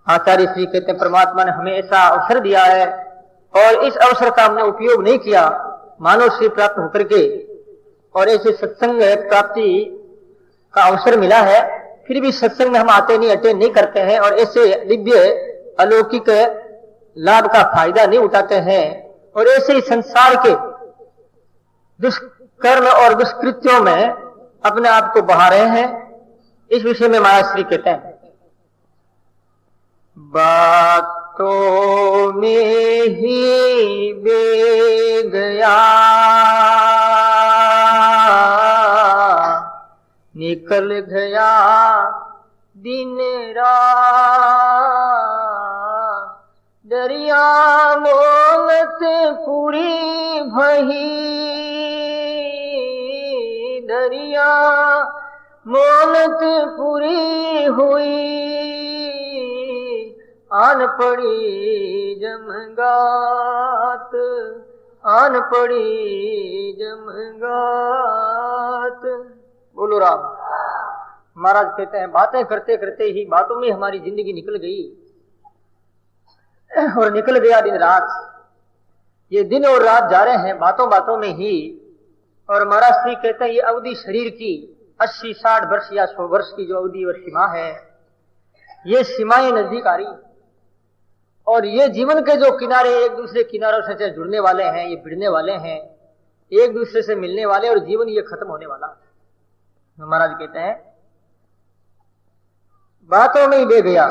आचार्य श्री कहते हैं परमात्मा ने हमें ऐसा अवसर दिया है और इस अवसर का हमने उपयोग नहीं किया मानव श्री प्राप्त होकर के, और ऐसे सत्संग प्राप्ति का अवसर मिला है, फिर भी सत्संग में हम आते नहीं, अटेंड नहीं करते हैं और ऐसे दिव्य अलौकिक लाभ का फायदा नहीं उठाते हैं और ऐसे ही संसार के दुष्कर्म और दुष्कृत्यों में अपने आप को बहा रहे हैं। इस विषय में महाराज श्री कहते हैं, बातों में ही बे गया निकल गया दिन रात, दरिया मोलत पूरी भही, दरिया मोलत पूरी हुई, आन पड़ी जमगात, आन पड़ी जमगात। बोलो राम। महाराज कहते हैं बातें करते करते ही बातों में हमारी जिंदगी निकल गई और निकल गया दिन रात। ये दिन और रात जा रहे हैं बातों बातों में ही। और महाराज श्री कहते हैं ये अवधि शरीर की 80-60 वर्ष या 100 वर्ष की जो अवधि और सीमा है, ये सीमाएं नजदीक आ रही और ये जीवन के जो किनारे एक दूसरे किनारों से जुड़ने वाले हैं, ये भिड़ने वाले हैं, एक दूसरे से मिलने वाले, और जीवन ये खत्म होने वाला। महाराज कहते हैं बातों में ही बह गया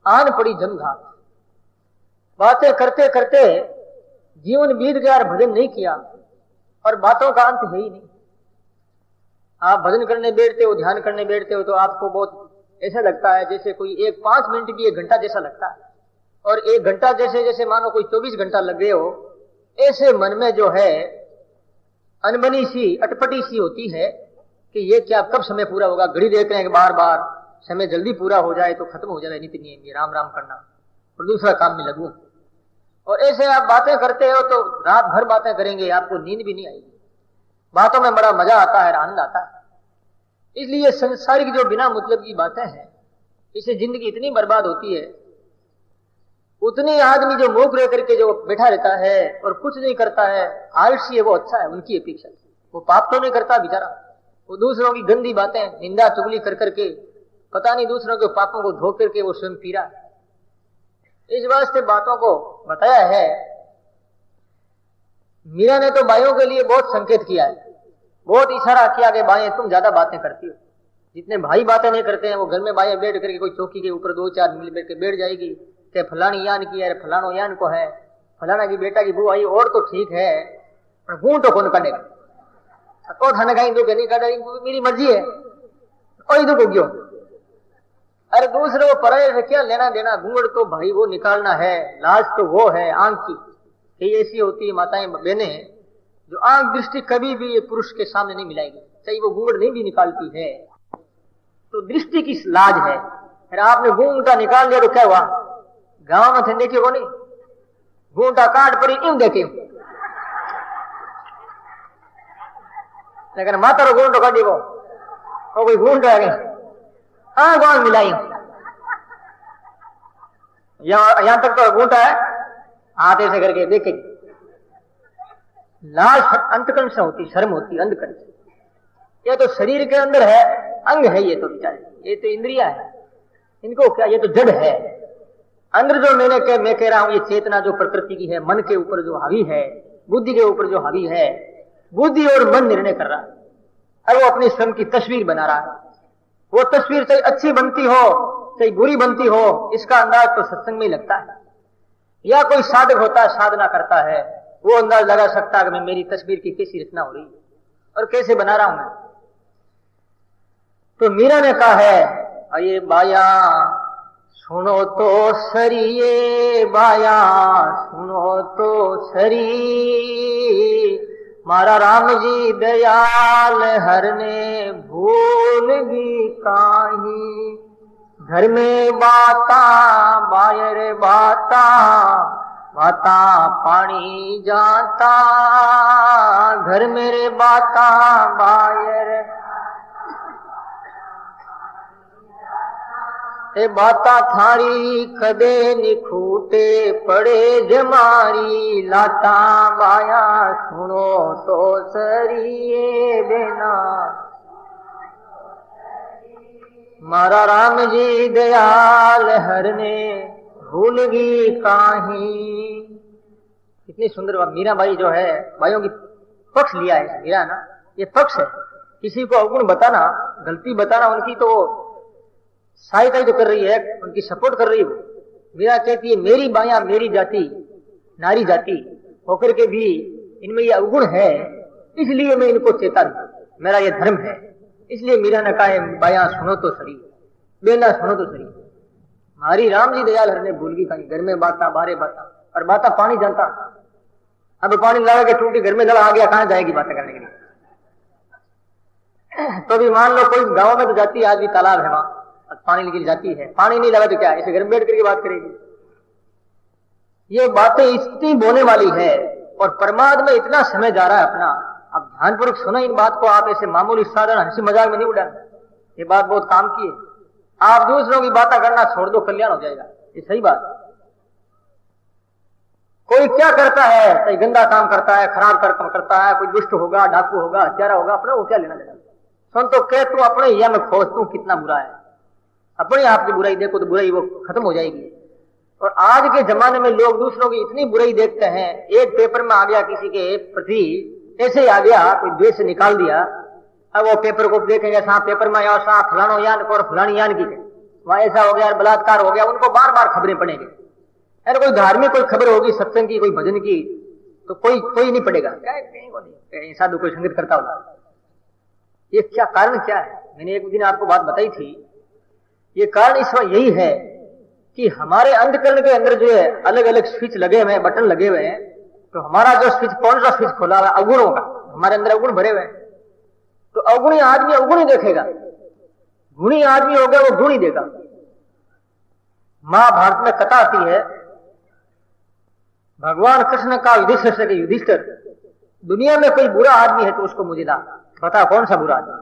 आन पड़ी जमघात। बातें करते करते जीवन बीत गया और भजन नहीं किया और बातों का अंत है ही नहीं। आप भजन करने बैठते हो, ध्यान करने बैठते हो तो आपको बहुत ऐसा लगता है जैसे कोई 5 मिनट भी 1 घंटा जैसा लगता है, और 1 घंटा जैसे जैसे मानो कोई 24 घंटा लग गए हो। ऐसे मन में जो है अनबनी सी अटपटी सी होती है कि ये क्या कब समय पूरा होगा। घड़ी देख रहे हैं कि बार बार समय जल्दी पूरा हो जाए तो खत्म हो जाए नित्य नियम, ये राम राम करना और दूसरा काम में लगूं। और ऐसे आप बातें करते हो तो रात भर बातें करेंगे, आपको नींद भी नहीं आएगी। बातों में बड़ा मजा आता है, आनंद आता है। इसलिए संसारिक जो बिना मतलब की बातें हैं, इससे जिंदगी इतनी बर्बाद होती है। उतने आदमी जो मुंह रह करके जो बैठा रहता है और कुछ नहीं करता है, आलसी है, वो अच्छा है उनकी अपेक्षा। वो पाप तो नहीं करता बेचारा, वो दूसरों की गंदी बातें निंदा चुगली कर करके पता नहीं दूसरों के पापों को धो करके वो स्वयं पी रहा है। इस वास्ते बातों को बताया है। मीरा ने तो भाइयों के लिए बहुत संकेत किया है, बहुत इशारा किया कि भाई तुम ज्यादा बातें करती हो। जितने भाई बातें नहीं करते हैं वो घर में भाई बैठ करके कोई चौकी के ऊपर 2-4 मिल बैठ के बैठ जाएगी कि फलानी यान की है, फलानो यान को है, फलाना की बेटा की बुआ आई और तो ठीक है, पर गूं तो कौन काटेगा। तो थाने कहीं तो नहीं काटेगी, मेरी मर्जी है और तो क्यों। अरे दूसरे को पराये से क्या लेना देना। घूंघट तो भाई वो निकालना है, लाज तो वो है आंख की। कई ऐसी होती है माताएं बहनें जो आंख दृष्टि कभी भी पुरुष के सामने नहीं मिलाएगी, चाहे वो घूंघट नहीं भी निकालती है तो दृष्टि की लाज है। फिर आपने घूंघटा निकाल दिया तो क्या हुआ, गांव में थे देखे को नहीं, घूंघटा काट पड़ी यूं देखे, लेकिन माता रो घूंघटो काटी वो कोई घूंघट आ गई आंख मिलाई। यहां तक तो घूंटा है, हाथ ऐसे करके देखे। लाज अंतकरण से होती, शर्म होती अंधकरण से। ये तो शरीर के अंदर है, अंग है ये तो बेचारे, ये तो इंद्रिया है, इनको क्या, ये तो जड़ है। अंदर जो मैं कह रहा हूं ये चेतना जो प्रकृति की है, मन के ऊपर जो हावी है, बुद्धि के ऊपर जो हावी है, बुद्धि और मन निर्णय कर रहा है और वो अपनी स्वयं की तस्वीर बना रहा है। वो तस्वीर चाहे अच्छी बनती हो चाहे बुरी बनती हो, इसका अंदाज तो सत्संग में ही लगता है। या कोई साधक होता है, साधना करता है, वो अंदाज लगा सकता है कि मेरी तस्वीर की कैसी रचना हो रही है और कैसे बना रहा हूं मैं। तो मीरा ने कहा है, अये बाया सुनो तो सरी, ये बाया सुनो तो सरी, मारा राम जी दयाल हरने भूल गी काहीं। घर में बाता बायर बाता, बाता पानी जाता, घर मेरे बाता बायर ए बाता थारी कदे निखूटे पड़े जमारी, लाता बाया सुनो तो सरिये बिना। मारा राम जी दयाल हरने भूल गई काहीं। कितनी सुंदर बात। मीराबाई जो है भाइयों की पक्ष लिया है मीरा ना, ये पक्ष है। किसी को अवगुण बताना, गलती बताना उनकी, तो सहायता ही तो कर रही है, उनकी सपोर्ट कर रही है। मीरा कहती है मेरी बाया मेरी जाति नारी जाति होकर के भी इनमें ये अवगुण है, इसलिए मैं इनको चेता दूं, मेरा ये धर्म है। इसलिए मीरा ने कहा है बाया सुनो तो सही, बेना सुनो तो सही। हमारी राम जी दयाल हरने भूल गई कहीं, घर में बाता बारे बाता, और बाता पानी जानता। अब पानी लगा के टूटी घर में जल आ गया, कहां जाएगी बातें करने के लिए। तो भी मान लो कोई गांव में तो जाती है, आज भी तालाब है वहां पानी लेके जाती है, पानी नहीं लगा तो क्या इसे घर में बैठ करके बात करेगी। ये बातें इतनी बोने वाली है, और परमाद में इतना समय जा रहा है अपना। अब ध्यानपूर्वक सुना इन बात को, आप ऐसे मामूली साधारण हंसी मजाक में नहीं उड़ाना। ये बात बहुत काम की है। आप दूसरों की बातें करना छोड़ दो, कल्याण हो जाएगा, ये सही बात। कोई क्या करता है, कोई गंदा काम करता है, खराब कर्म करता है, कोई दुष्ट होगा, डाकू होगा, हत्यारा होगा, अपना वो क्या लेना देना। सुन तो कह तू अपने या में खोज तू कितना बुरा है, अपने आप की बुराई देखो तो बुराई वो खत्म हो जाएगी। और आज के जमाने में लोग दूसरों की इतनी बुराई देखते हैं। एक पेपर में आ गया किसी के प्रति ऐसे ही आ गया, कोई द्वेष से निकाल दिया। अब वो पेपर को देखेंगे, पेपर में आया फलानो यान को और फलानी यान की, वहां ऐसा हो गया, बलात्कार हो गया, उनको बार बार खबरें पड़ेंगी। अरे कोई धार्मिक कोई खबर होगी, सत्संग की, कोई भजन की, तो कोई नहीं पड़ेगा, कहीं साधु कोई संगीत करता होगा। ये क्या कारण क्या है? मैंने एक दिन आपको बात बताई थी। ये कारण इस वक्त यही है कि हमारे अंधकरण के अंदर जो है अलग अलग स्विच लगे हुए हैं, बटन लगे हुए हैं। तो हमारा जो स्विच, कौन सा स्विच खोला हुआ है? अवगुणों का। हमारे अंदर अवगुण भरे हुए हैं, तो अवगुणी आदमी अवगुण ही देखेगा, गुणी आदमी हो गया वो गुण ही देगा। महाभारत में कथा आती है, भगवान कृष्ण का युधिष्ठिर से, युधिष्ठिर दुनिया में कोई बुरा आदमी है तो उसको मुझे ला, बता कौन सा बुरा आदमी।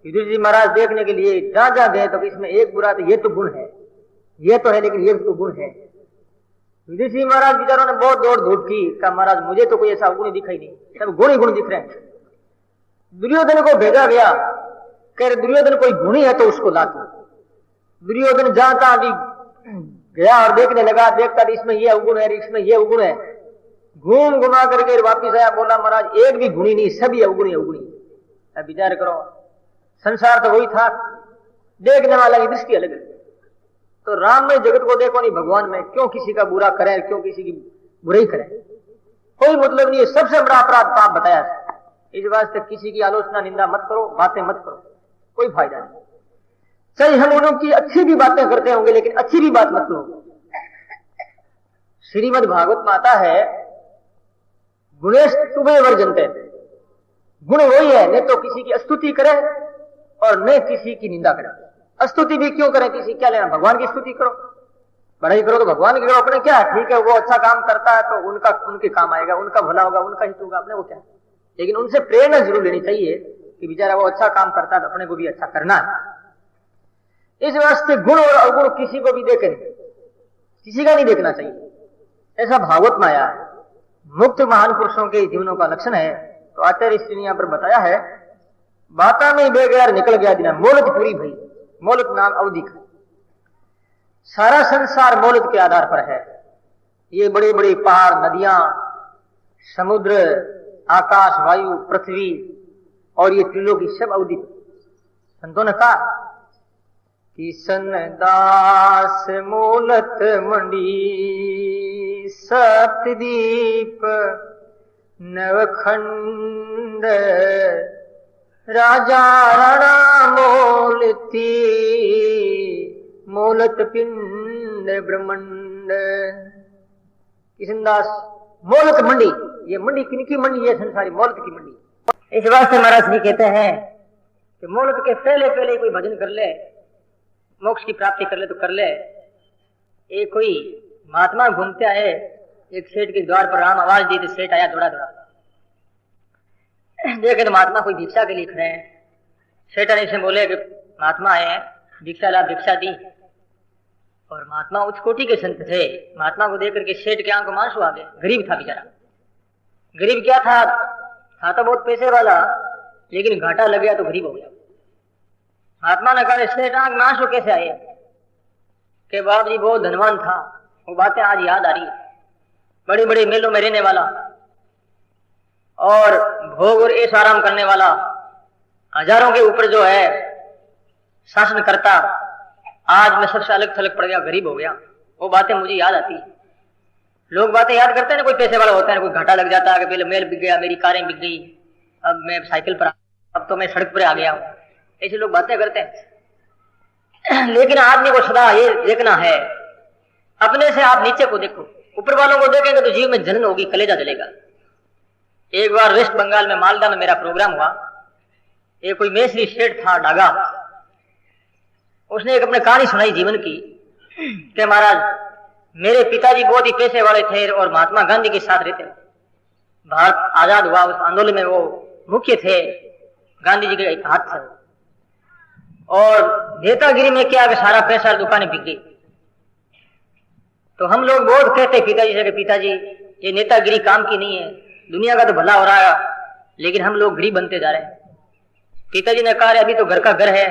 युधिष्ठिर जी महाराज देखने के लिए जहां जहां गए तो इसमें एक बुरा, तो ये तो गुण है, ये तो है, लेकिन ये तो गुण है। युधिष्ठिर महाराज बेचारों ने बहुत दौड़ धूप की, कहा महाराज मुझे तो कोई ऐसा गुण दिखाई नहीं, सब गुण ही गुण दिख रहे हैं। दुर्योधन को भेजा गया, कह रहे दुर्योधन कोई गुणी है तो उसको ला दो। दुर्योधन जहां तहां भी गया और देखने लगा, देखता इसमें ये अवगुण है, इसमें ये अवगुण है, घूम घुमा करके वापिस आया, बोला महाराज एक भी गुणी नहीं, सभी अवगुणी अवगुणी। अब विचार करो, संसार तो वही था, देखने वाला की दृष्टि अलग है। तो राम में जगत को देखो नहीं, भगवान में क्यों किसी का बुरा करें, क्यों किसी की बुराई करें, कोई मतलब नहीं है। सबसे बड़ा अपराध पाप बताया। इस वास्ते किसी की आलोचना निंदा मत करो, बातें मत करो, कोई फायदा नहीं। चाहे हम उनकी अच्छी भी बातें करते होंगे, लेकिन अच्छी भी बात मत लो। श्रीमद् भागवत में आता है, गुणेश तुभे वर्जनते, गुण वही है, न तो किसी की स्तुति करे और न किसी की निंदा करे। स्तुति भी क्यों करें, किसी क्या लेना, भगवान की स्तुति करो, बड़ाई करो तो भगवान की करो, अपने क्या, ठीक है वो अच्छा काम करता है तो उनका उनके काम आएगा, उनका भला होगा, उनका हित होगा, अपने को क्या। लेकिन उनसे प्रेरणा जरूर लेनी चाहिए कि बेचारा वो अच्छा काम करता है तो अपने को भी अच्छा करना है। इस वास्ते गुण और अवगुण किसी को भी देखें, किसी का नहीं देखना चाहिए, ऐसा भागवत में आया है। मुक्त महान पुरुषों के जीवनों का लक्षण है। तो आचार्य श्री ने यहां पर बताया है, बाता में बे गया निकल गया दिन, मोलत पूरी भई। मोलत नाम अवधि का, सारा संसार मोलत के आधार पर है। ये बड़े बड़े पहाड़, नदियां, समुद्र, आकाश, वायु, पृथ्वी और ये त्रिलोकी सब अवधि। संतों ने कहा कि सनदास मोलत मंडी, सप्तदीप नवखंड, राजा राणा मोलती, मोलत पिंड ब्रह्मंड। किशनदास मोलत मंडी, ये मंडी किनकी मंडी है? संसारी मोलत की मंडी। इस वास्ते महाराज जी कहते हैं कि मोलत के पहले पहले कोई भजन कर ले, मोक्ष की प्राप्ति कर ले तो कर ले। एक कोई महात्मा घूमते आए, एक सेठ के द्वार पर राम आवाज दी तो सेठ आया दौड़ा दौड़ा, देखे तो महात्मा कोई भिक्षा के लिए खड़े हैं। सेठ ने से बोले कि महात्मा आए हैं, भिक्षा ला, भिक्षा दी। और महात्मा उच्च कोटि के संत थे। महात्मा को देख करके सेठ के आंख में आंसू आ गए। गरीब था बेचारा। गरीब क्या था तो बहुत पैसे वाला, लेकिन घाटा लग गया तो गरीब हो गया। महात्मा ने कहा सेठ आंख में आंसू कैसे आए? कि बाप जी बहुत धनवान था। वो बातें आज याद आ रही है। बड़े बड़े मेलों में रहने वाला और भोग और ऐश आराम करने वाला, हजारों के ऊपर जो है शासन करता, आज मैं सबसे अलग थलग पड़ गया, गरीब हो गया। वो बातें मुझे याद आती है। लोग बातें याद करते हैं ना, कोई पैसे वाला होता है ना, कोई घाटा लग जाता है कि पहले मेल बिक गया, मेरी कारें बिक गई, अब मैं साइकिल पर, अब तो मैं सड़क पर आ गया हूं। ऐसे लोग बातें करते हैं। लेकिन आदमी को सदा ये देखना है, अपने से आप नीचे को देखो। ऊपर वालों को देखेंगे तो जीव में जलन होगी, कलेजा जलेगा। एक बार वेस्ट बंगाल में मालदा में मेरा प्रोग्राम हुआ। एक कोई मेसरी सेठ था डागा, उसने एक अपने कहानी सुनाई जीवन की कि महाराज मेरे पिताजी बहुत ही पैसे वाले थे और महात्मा गांधी के साथ रहते। भारत आजाद हुआ, उस आंदोलन में वो मुख्य थे, गांधी जी के एक हाथ थे। और नेतागिरी में क्या कि सारा पैसा दुकानें बिक गई। तो हम लोग बहुत कहते पिताजी से कि पिताजी ये नेतागिरी काम की नहीं है, दुनिया का तो भला हो रहा है, लेकिन हम लोग गरीब बनते जा रहे हैं। पिताजी ने कहा अभी तो घर का घर है,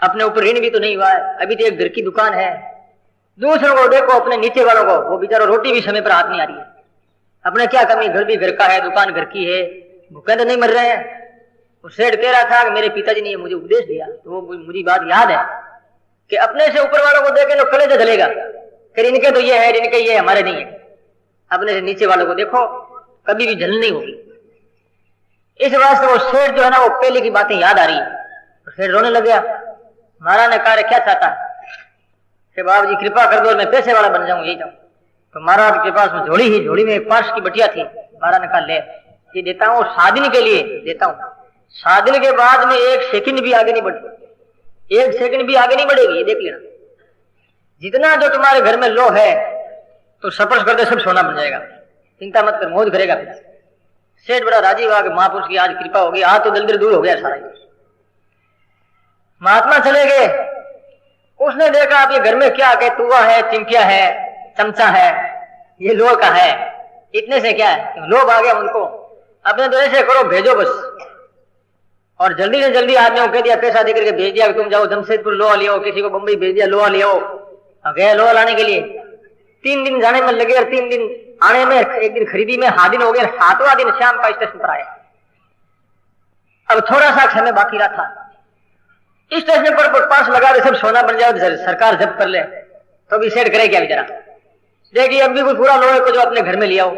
अपने ऊपर ऋण भी तो नहीं हुआ है, अभी तो एक घर की दुकान है। दूसरों को देखो, अपने नीचे वालों को, वो बेचारा रोटी भी समय पर हाथ नहीं आ रही है। अपने क्या कमी, घर भी घर का है, दुकान घर की है, भूखे तो नहीं मर रहे हैं। वो सेठ कह रहा था कि मेरे पिताजी ने मुझे उपदेश दिया, तो वो मुझे बात याद है कि अपने से ऊपर वालों को देखे तो कलेजा जलेगा, फिर इनके तो ये है, इनके ये, हमारे नहीं है। अपने से नीचे वालों को देखो, कभी भी जलन नहीं होगी। इस वास्ते वो सेठ जो है ना, वो पहले की बातें याद आ रही है। तो सेठ रोने लग गया। महाराज ने कहा क्या चाहता है कि बाबू जी कृपा कर दो, मैं पैसे वाला बन जाऊं, यही जाऊं। तो महाराज के पास में झोली में एक पार्श की बटिया थी। महाराज ने कहा ले, ये देता हूं, साधन के लिए देता हूं। साधन के बाद में एक सेकंड भी आगे नहीं बढ़ेगी, एक सेकंड भी आगे नहीं बढ़ेगी, ये देख लेना। जितना जो तुम्हारे घर में लो है तो स्पर्श कर दे, सब सोना बन जाएगा, चिंता मत कर, मौज करेगा। सेठ बड़ा राजी हुआ कि महापुरुष की आज कृपा होगी, आज तो दलदल दूर हो गया सारा। महात्मा चले गए। उसने देखा आप ये घर में क्या है, तुआ है, चिमकिया है, चमचा है, ये लोह का है, इतने से क्या है, लोभ आ गया उनको। अपने तो ऐसे करो, भेजो बस। और जल्दी से जल्दी आदमियों को कह दिया, पैसा देकर के भेज दिया कि तुम जाओ जमशेदपुर लोहा ले आओ, किसी को बंबई भेज दिया लोहा ले आओ। गए लोहा लाने के लिए, 3 दिन जाने में लगे और 3 दिन आने में, एक दिन खरीदी में, 7 दिन हो गए, 7वां दिन शाम का स्टेशन पर आया। अब थोड़ा सा समय बाकी रहा था। स्टेशन पर पास लगा दे, सब सोना बन जाए, सरकार जब्त कर ले, तो भी सेठ करे क्या बेचारा। देखिए अब भी कोई पूरा लोहे को जो अपने घर में ले आओ।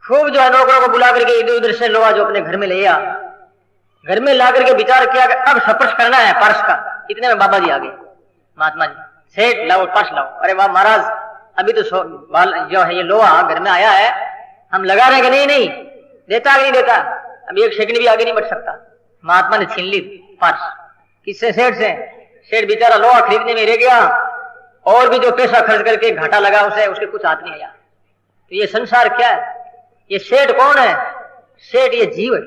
खूब जो है नौकरों को बुला करके इधर उधर से लोहा जो अपने घर में ले आ, घर में ला करके विचार किया कि अब स्पर्श करना है पर्स का। इतने में बाबा जी आ गए, महात्मा जी, सेठ लाओ पर्स लाओ। अरे वाह महाराज, अभी तो जो है ये लोहा घर में आया है, हम लगा रहे हैं कि नहीं देता कि नहीं देता, अभी एक सेकंड भी आगे नहीं बढ़ सकता। महात्मा ने छीन ली पर्स। किससे? सेठ से। सेठ बेचारा लोहा खरीदने में रह गया, और भी जो पैसा खर्च करके घाटा लगा उसे, उसके कुछ हाथ नहीं आया। तो ये संसार क्या है? ये सेठ कौन है? सेठ ये जीव है,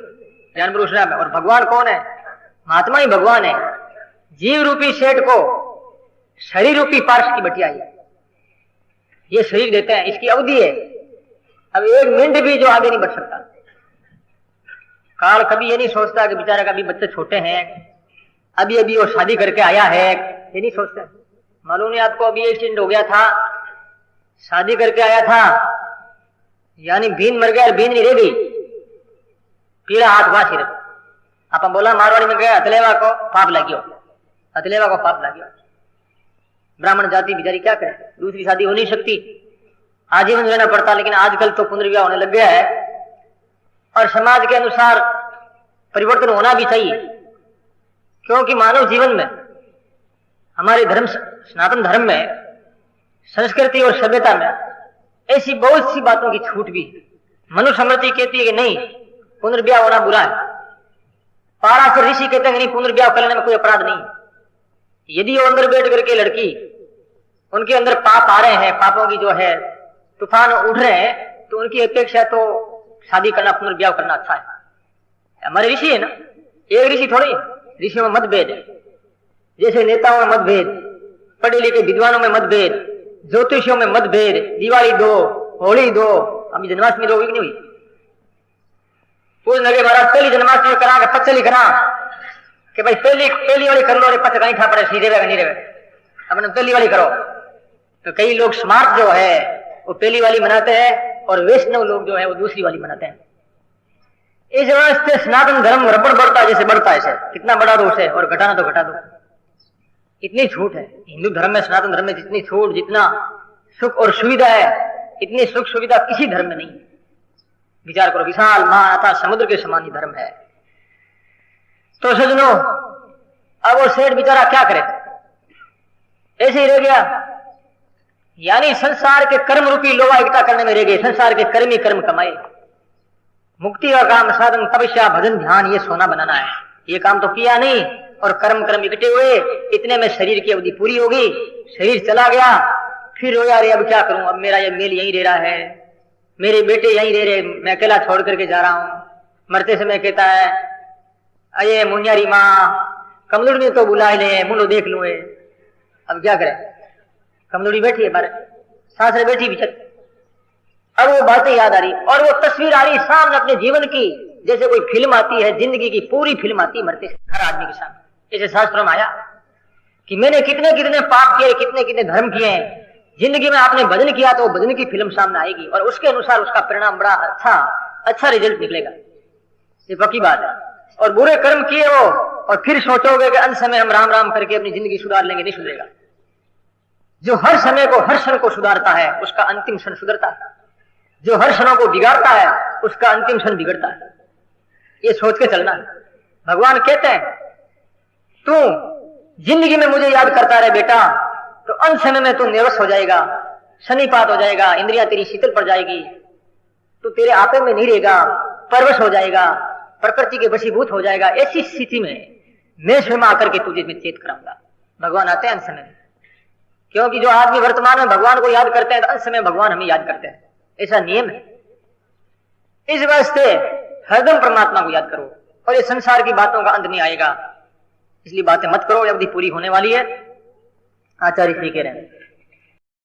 जानवर उस में। और भगवान कौन है? महात्मा ही भगवान है। जीव रूपी सेठ को शरीर रूपी पार्श की बटिया है, ये शरीर देते हैं, इसकी अवधि है। अब 1 मिनट भी जो आगे नहीं बढ़ सकता। काल कभी ये नहीं सोचता कि बेचारा का अभी बच्चे छोटे हैं, अभी अभी वो शादी करके आया है, ये नहीं सोचते। मालूम नहीं आपको, अभी एक्सीडेंट हो गया था, शादी करके आया था, यानी बीन मर गया, बीन नहीं रह गई, पीड़ा हाथ वहां सिर्फ। आप बोला मारवाड़ी में गया, अतलेवा को पाप लगियो, अतलेवा को पाप लगियो। ब्राह्मण जाति बेचारी क्या करे, दूसरी शादी हो नहीं सकती, आजीवन रहना पड़ता। लेकिन आजकल तो पुनर्विवाह होने लग गया है, और समाज के अनुसार परिवर्तन होना भी चाहिए, क्योंकि मानव जीवन में, हमारे धर्म, सनातन धर्म में, संस्कृति और सभ्यता में ऐसी बहुत सी बातों की छूट भी। मनुस्मृति कहती है कि नहीं, पुनर्विवाह होना बुरा है। पाराशर ऋषि कहते हैं कि नहीं, पुनर्विवाह करने में कोई अपराध नहीं। यदि वो अंदर बैठ करके लड़की, उनके अंदर पाप आ रहे हैं, पापों की जो है तूफान उठ रहे हैं, तो उनकी अपेक्षा तो शादी करना, पुनर्विवाह करना अच्छा है। हमारे ऋषि है ना, एक ऋषि थोड़ी, ऋषियों में मतभेद है। जैसे नेताओं में मतभेद, पढ़े लिखे विद्वानों में मतभेद, ज्योतिषियों में मतभेद, दिवाली दो, होली दो, अभी जन्माष्टमी दो हुई कि नहीं हुई? पूछ लगे महाराज पहली जन्माष्टमी करा के पचली करा कि भाई पहली वाली कर लो, अरे पच कहीं था पड़े सीधे रहेगा नहीं रहेगा, अपने पहली वाली करो। तो कई लोग स्मार्ट जो है वो पहली वाली मनाते हैं और वैष्णव लोग जो है वो दूसरी वाली मनाते हैं। इस वास्ते सनातन धर्म रबड़ बढ़ता है जैसे बढ़ता है ऐसे, कितना बड़ा दो उसे और घटाना तो घटा दो, इतनी छूट है हिंदू धर्म में, सनातन धर्म में जितनी छूट, जितना सुख और सुविधा है, इतनी सुख सुविधा किसी धर्म में नहीं। विचार करो, विशाल महान समुद्र के समान ही धर्म है। तो सजनो अब वो सेठ बेचारा क्या करे, ऐसे ही रह गया, यानी संसार के कर्म रूपी लोहा इकट्ठा करने में रह गए। संसार के कर्म ही कर्म कमाए, मुक्ति का काम साधन तपस्या भजन ध्यान ये सोना बनाना है, ये काम तो किया नहीं और कर्म कर्म इकट्ठे हुए। इतने में शरीर की अवधि पूरी होगी, शरीर चला गया, फिर रोया रे अब क्या करूं, अब मेरा ये मेल यहीं रह रहा है, मेरे बेटे यहीं रह रहे, मैं अकेला छोड़ करके जा रहा हूं। मरते समय कहता है अये मुनियारी माँ कमलुड़ी तो बुला ले, मुंडो देख लू, अब क्या करे, कमलुड़ी बैठी है बारे, सासरे बैठी भी चल। अब वो बातें याद आ रही और वो तस्वीर आ रही सामने अपने जीवन की, जैसे कोई फिल्म आती है, जिंदगी की पूरी फिल्म आती है मरते हर आदमी के सामने। जैसे शास्त्रों में आया कि मैंने कितने कितने पाप किए, कितने कितने धर्म किए हैं, जिंदगी में आपने भजन किया तो भजन की फिल्म सामने आएगी और उसके अनुसार उसका परिणाम बड़ा अच्छा रिजल्ट निकलेगा, ये पक्की बात है। और बुरे कर्म किए हो और फिर सोचोगे कि अंत समय हम राम राम करके अपनी जिंदगी सुधार लेंगे, नहीं सुधरेगा। जो हर समय को हर क्षण को सुधारता है उसका अंतिम क्षण सुधरता है, जो हर क्षणों को बिगाड़ता है उसका अंतिम क्षण बिगड़ता है। ये सोच के चलना। भगवान कहते हैं तू जिंदगी में मुझे याद करता रहे बेटा, तो अंत समय में तू निरस हो जाएगा, शनिपात हो जाएगा, इंद्रियां तेरी शीतल पड़ जाएगी, तू तेरे आपे में नहीं रहेगा, परवश हो जाएगा, प्रकृति के वशीभूत हो जाएगा। ऐसी स्थिति में मैं स्वयं आकर के तुझे में चेत कराऊंगा। भगवान आते हैं अंत समय में, क्योंकि जो आदमी वर्तमान में भगवान को याद करते हैं तो अंत समय भगवान हमें याद करते हैं, ऐसा नियम है। इस वास्ते हरदम परमात्मा को याद करो और ये संसार की बातों का अंत नहीं आएगा, इसलिए बातें मत करो, अवधि पूरी होने वाली है। आचार्य श्री कह रहे हैं